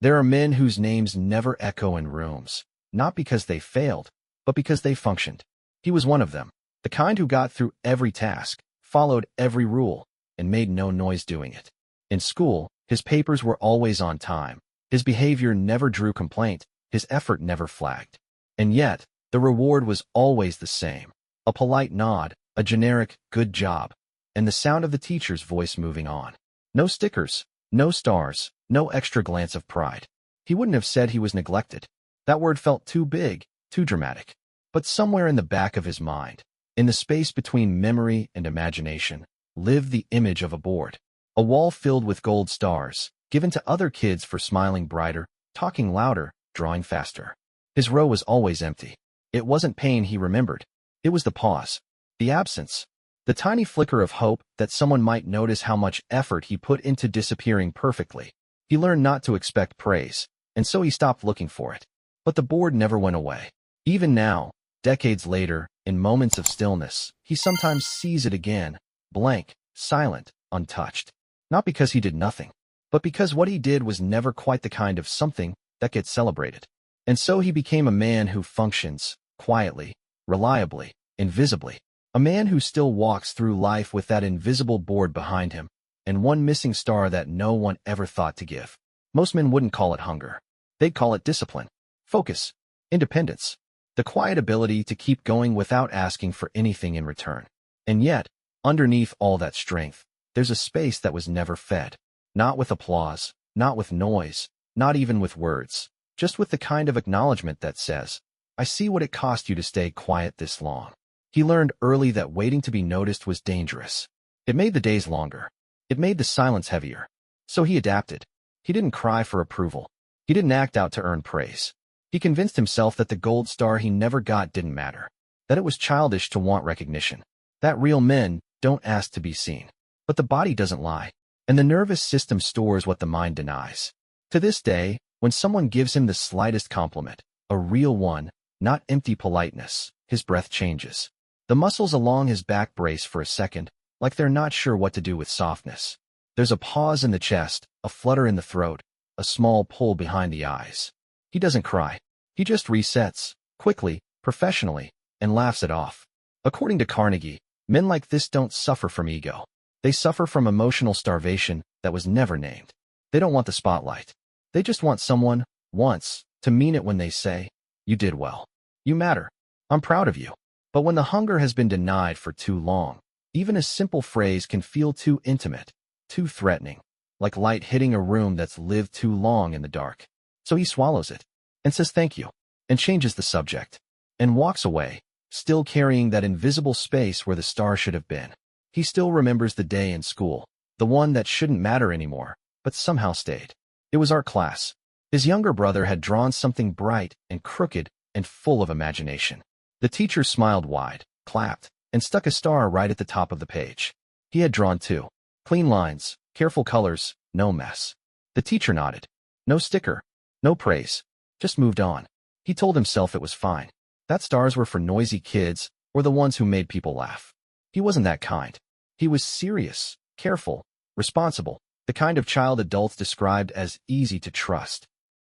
There are men whose names never echo in rooms, not because they failed, but because they functioned. He was one of them, the kind who got through every task, followed every rule, and made no noise doing it. In school, his papers were always on time. His behavior never drew complaint. His effort never flagged. And yet, the reward was always the same. A polite nod, a generic, good job, and the sound of the teacher's voice moving on. No stickers, no stars, no extra glance of pride. He wouldn't have said he was neglected. That word felt too big, too dramatic. But somewhere in the back of his mind, in the space between memory and imagination, lived the image of a board. A wall filled with gold stars, given to other kids for smiling brighter, talking louder, drawing faster. His row was always empty. It wasn't pain he remembered. It was the pause, the absence, the tiny flicker of hope that someone might notice how much effort he put into disappearing perfectly. He learned not to expect praise, and so he stopped looking for it. But the board never went away. Even now, decades later, in moments of stillness, he sometimes sees it again, blank, silent, untouched. Not because he did nothing, but because what he did was never quite the kind of something that gets celebrated. And so he became a man who functions, quietly, reliably, invisibly. A man who still walks through life with that invisible board behind him, and one missing star that no one ever thought to give. Most men wouldn't call it hunger. They'd call it discipline, focus, independence, the quiet ability to keep going without asking for anything in return. And yet, underneath all that strength, there's a space that was never fed. Not with applause, not with noise, not even with words, just with the kind of acknowledgement that says, I see what it cost you to stay quiet this long. He learned early that waiting to be noticed was dangerous. It made the days longer. It made the silence heavier. So he adapted. He didn't cry for approval. He didn't act out to earn praise. He convinced himself that the gold star he never got didn't matter, that it was childish to want recognition, that real men don't ask to be seen. But the body doesn't lie, and the nervous system stores what the mind denies. To this day, when someone gives him the slightest compliment, a real one, not empty politeness, his breath changes. The muscles along his back brace for a second, like they're not sure what to do with softness. There's a pause in the chest, a flutter in the throat, a small pull behind the eyes. He doesn't cry. He just resets, quickly, professionally, and laughs it off. According to Carnegie, men like this don't suffer from ego. They suffer from emotional starvation that was never named. They don't want the spotlight. They just want someone, once, to mean it when they say, you did well. You matter. I'm proud of you. But when the hunger has been denied for too long, even a simple phrase can feel too intimate, too threatening, like light hitting a room that's lived too long in the dark. So he swallows it, and says thank you, and changes the subject, and walks away, still carrying that invisible space where the star should have been. He still remembers the day in school, the one that shouldn't matter anymore, but somehow stayed. It was art class. His younger brother had drawn something bright and crooked and full of imagination. The teacher smiled wide, clapped, and stuck a star right at the top of the page. He had drawn two. Clean lines, careful colors, no mess. The teacher nodded. No sticker, no praise, just moved on. He told himself it was fine. That stars were for noisy kids or the ones who made people laugh. He wasn't that kind. He was serious, careful, responsible, the kind of child adults described as easy to trust.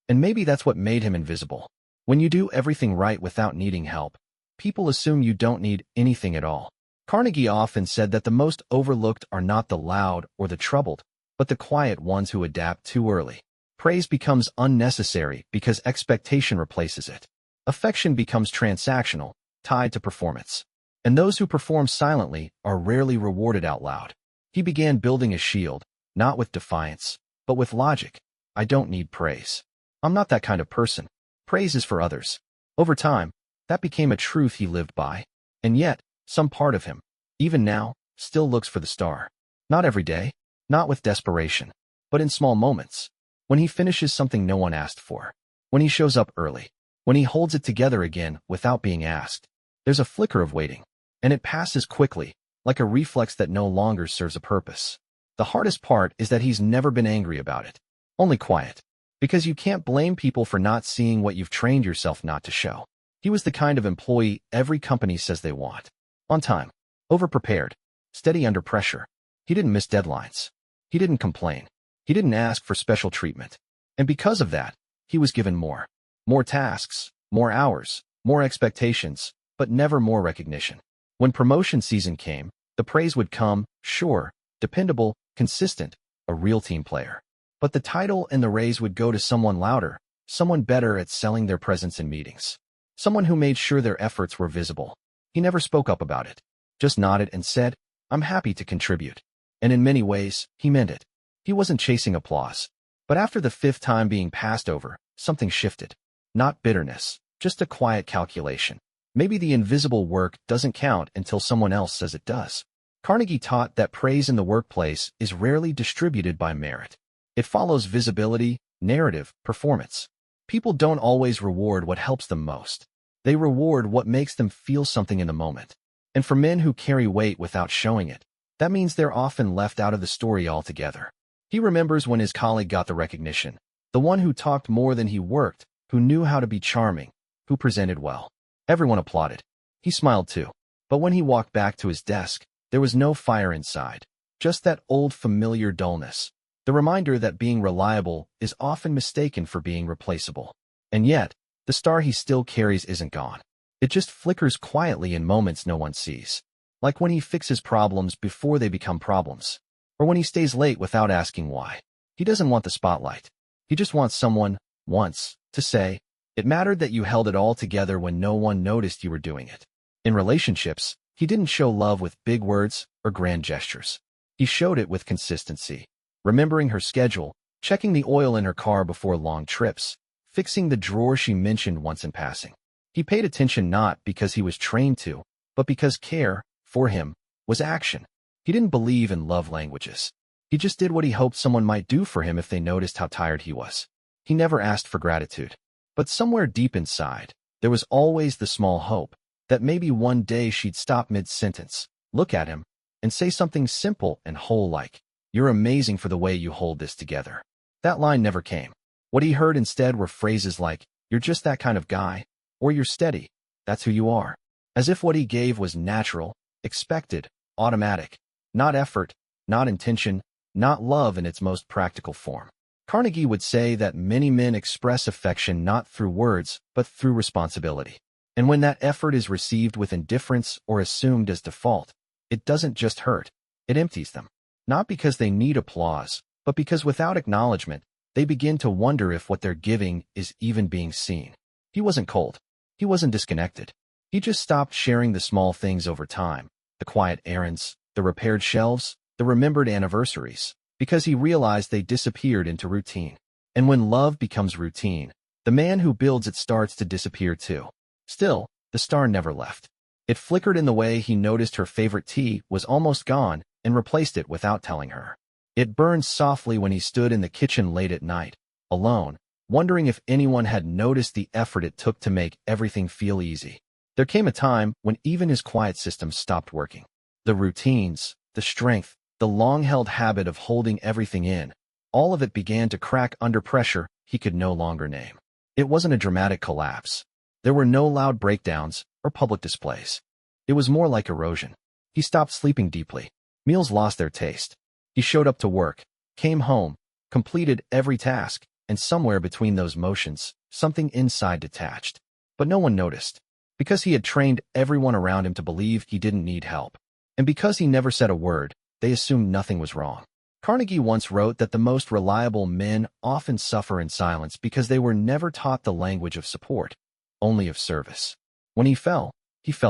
And maybe that's what made him invisible. When you do everything right without needing help, people assume you don't need anything at all. Carnegie often said that the most overlooked are not the loud or the troubled, but the quiet ones who adapt too early. Praise becomes unnecessary because expectation replaces it. Affection becomes transactional, tied to performance. And those who perform silently are rarely rewarded out loud. He began building a shield, not with defiance, but with logic. I don't need praise. I'm not that kind of person. Praise is for others. Over time, that became a truth he lived by. And yet, some part of him, even now, still looks for the star. Not every day, not with desperation, but in small moments. When he finishes something no one asked for. When he shows up early. When he holds it together again without being asked. There's a flicker of waiting, and it passes quickly, like a reflex that no longer serves a purpose. The hardest part is that he's never been angry about it. Only quiet. Because you can't blame people for not seeing what you've trained yourself not to show. He was the kind of employee every company says they want. On time. Overprepared. Steady under pressure. He didn't miss deadlines. He didn't complain. He didn't ask for special treatment. And because of that, he was given more. More tasks, more hours, more expectations, but never more recognition. When promotion season came, the praise would come, sure, dependable, consistent, a real team player. But the title and the raise would go to someone louder, someone better at selling their presence in meetings. Someone who made sure their efforts were visible. He never spoke up about it. Just nodded and said, "I'm happy to contribute." And in many ways, he meant it. He wasn't chasing applause. But after the fifth time being passed over, something shifted. Not bitterness, just a quiet calculation. Maybe the invisible work doesn't count until someone else says it does. Carnegie taught that praise in the workplace is rarely distributed by merit. It follows visibility, narrative, performance. People don't always reward what helps them most. They reward what makes them feel something in the moment. And for men who carry weight without showing it, that means they're often left out of the story altogether. He remembers when his colleague got the recognition, the one who talked more than he worked, who knew how to be charming, who presented well. Everyone applauded. He smiled too. But when he walked back to his desk, there was no fire inside, just that old familiar dullness, the reminder that being reliable is often mistaken for being replaceable. And yet, the star he still carries isn't gone. It just flickers quietly in moments no one sees. Like when he fixes problems before they become problems. Or when he stays late without asking why. He doesn't want the spotlight. He just wants someone, once, to say, "It mattered that you held it all together when no one noticed you were doing it." In relationships, he didn't show love with big words or grand gestures. He showed it with consistency. Remembering her schedule, checking the oil in her car before long trips, fixing the drawer she mentioned once in passing. He paid attention not because he was trained to, but because care, for him, was action. He didn't believe in love languages. He just did what he hoped someone might do for him if they noticed how tired he was. He never asked for gratitude. But somewhere deep inside, there was always the small hope that maybe one day she'd stop mid-sentence, look at him, and say something simple and whole like, "You're amazing for the way you hold this together." That line never came. What he heard instead were phrases like, "You're just that kind of guy," or "You're steady. That's who you are." As if what he gave was natural, expected, automatic. Not effort, not intention, not love in its most practical form. Carnegie would say that many men express affection not through words, but through responsibility. And when that effort is received with indifference or assumed as default, it doesn't just hurt, it empties them. Not because they need applause, but because without acknowledgement, they begin to wonder if what they're giving is even being seen. He wasn't cold. He wasn't disconnected. He just stopped sharing the small things over time, the quiet errands, the repaired shelves, the remembered anniversaries, because he realized they disappeared into routine. And when love becomes routine, the man who builds it starts to disappear too. Still, the star never left. It flickered in the way he noticed her favorite tea was almost gone and replaced it without telling her. It burned softly when he stood in the kitchen late at night, alone, wondering if anyone had noticed the effort it took to make everything feel easy. There came a time when even his quiet system stopped working. The routines, the strength, the long-held habit of holding everything in, all of it began to crack under pressure he could no longer name. It wasn't a dramatic collapse. There were no loud breakdowns or public displays. It was more like erosion. He stopped sleeping deeply. Meals lost their taste. He showed up to work, came home, completed every task, and somewhere between those motions, something inside detached. But no one noticed. Because he had trained everyone around him to believe he didn't need help. And because he never said a word, they assumed nothing was wrong. Carnegie once wrote that the most reliable men often suffer in silence because they were never taught the language of support, only of service. When he fell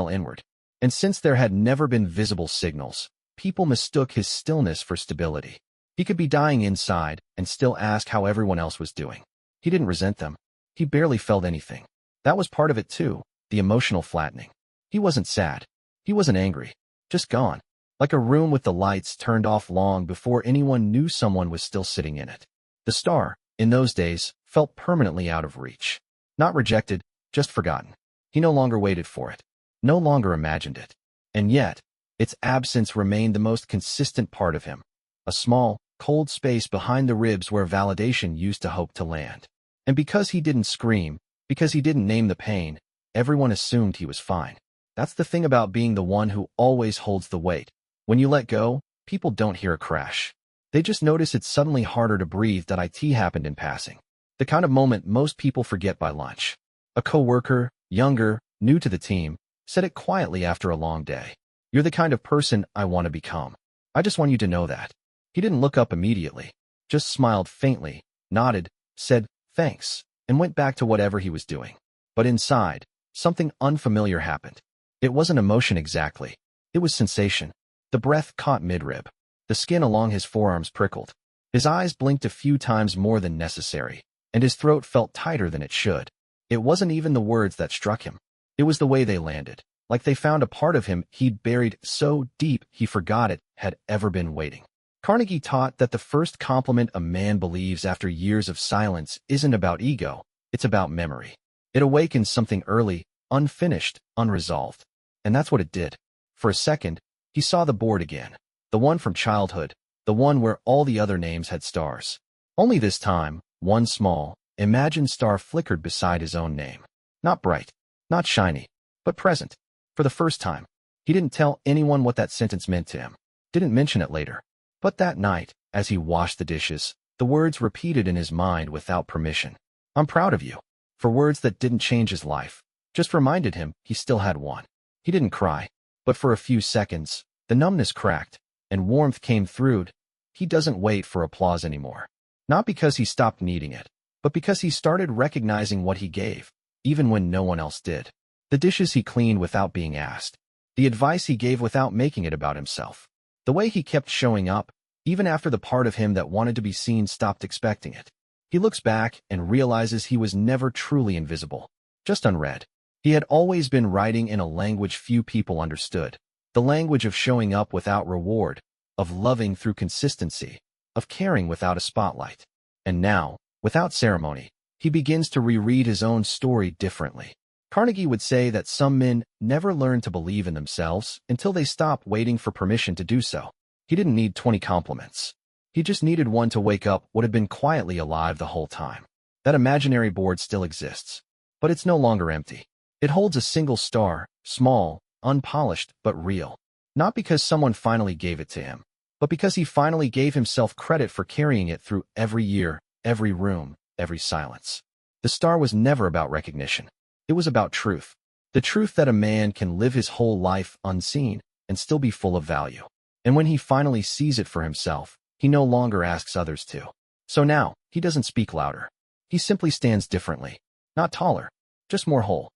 inward. And since there had never been visible signals, people mistook his stillness for stability. He could be dying inside and still ask how everyone else was doing. He didn't resent them. He barely felt anything. That was part of it too, the emotional flattening. He wasn't sad. He wasn't angry. Just gone. Like a room with the lights turned off long before anyone knew someone was still sitting in it. The star, in those days, felt permanently out of reach. Not rejected, just forgotten. He no longer waited for it. No longer imagined it. And yet, its absence remained the most consistent part of him. A small, cold space behind the ribs where validation used to hope to land. And because he didn't scream, because he didn't name the pain, everyone assumed he was fine. That's the thing about being the one who always holds the weight. When you let go, people don't hear a crash. They just notice it's suddenly harder to breathe that it happened in passing. The kind of moment most people forget by lunch. A coworker, younger, new to the team, said it quietly after a long day. "You're the kind of person I want to become. I just want you to know that." He didn't look up immediately, just smiled faintly, nodded, said, "Thanks," and went back to whatever he was doing. But inside, something unfamiliar happened. It wasn't emotion exactly. It was sensation. The breath caught midrib. The skin along his forearms prickled. His eyes blinked a few times more than necessary, and his throat felt tighter than it should. It wasn't even the words that struck him. It was the way they landed, like they found a part of him he'd buried so deep he forgot it had ever been waiting. Carnegie taught that the first compliment a man believes after years of silence isn't about ego, it's about memory. It awakens something early, unfinished, unresolved. And that's what it did. For a second, he saw the board again. The one from childhood, the one where all the other names had stars. Only this time, one small, imagined star flickered beside his own name. Not bright, not shiny, but present. For the first time, he didn't tell anyone what that sentence meant to him. Didn't mention it later. But that night, as he washed the dishes, the words repeated in his mind without permission. "I'm proud of you." For words that didn't change his life, just reminded him he still had one. He didn't cry, but for a few seconds, the numbness cracked, and warmth came through. He doesn't wait for applause anymore. Not because he stopped needing it, but because he started recognizing what he gave, even when no one else did. The dishes he cleaned without being asked. The advice he gave without making it about himself. The way he kept showing up, even after the part of him that wanted to be seen stopped expecting it. He looks back and realizes he was never truly invisible, just unread. He had always been writing in a language few people understood, the language of showing up without reward, of loving through consistency, of caring without a spotlight. And now, without ceremony, he begins to reread his own story differently. Carnegie would say that some men never learn to believe in themselves until they stop waiting for permission to do so. He didn't need 20 compliments. He just needed one to wake up what had been quietly alive the whole time. That imaginary board still exists, but it's no longer empty. It holds a single star, small, unpolished, but real. Not because someone finally gave it to him, but because he finally gave himself credit for carrying it through every year, every room, every silence. The star was never about recognition. It was about truth. The truth that a man can live his whole life unseen and still be full of value. And when he finally sees it for himself, he no longer asks others to. So now, he doesn't speak louder. He simply stands differently. Not taller, just more whole.